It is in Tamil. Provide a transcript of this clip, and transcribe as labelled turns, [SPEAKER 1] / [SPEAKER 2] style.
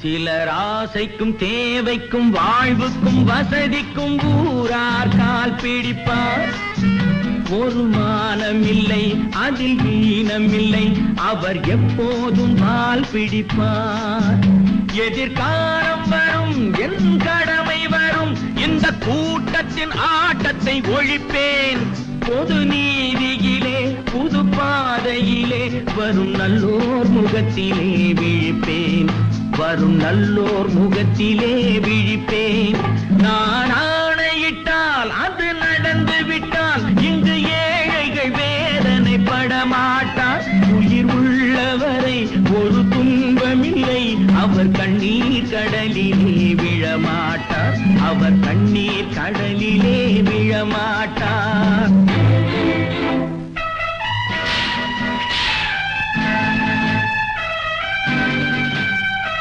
[SPEAKER 1] சிலர் ஆசைக்கும் தேவைக்கும் வாழ்வுக்கும் வசதிக்கும் ஊரார் கால் பிடிப்பார். ஒரு மானமில்லை அதில் ஈனமில்லை, அவர் எப்போதும் கால் பிடிப்பார். எதிர்காலம் வரும், என் கடமை வரும், இந்த கூட்டத்தின் ஆட்டத்தை ஒழிப்பேன். பொது நீதியிலே புது பாதையிலே வரும் நல்லோர் முகத்திலே விழிப்பேன். வரும் நல்லோர் முகத்திலே விழிப்பேன். நான் ஆணையிட்டால் அது நடந்து விட்டால் இங்கு ஏழைகள் வேதனைப்பட மாட்டார். உயிர் உள்ளவரை ஒரு துன்பமில்லை, அவர் கண்ணீர் கடலிலே விழமாட்டார். அவர் கண்ணீர் கடலிலே விழமாட்டார்.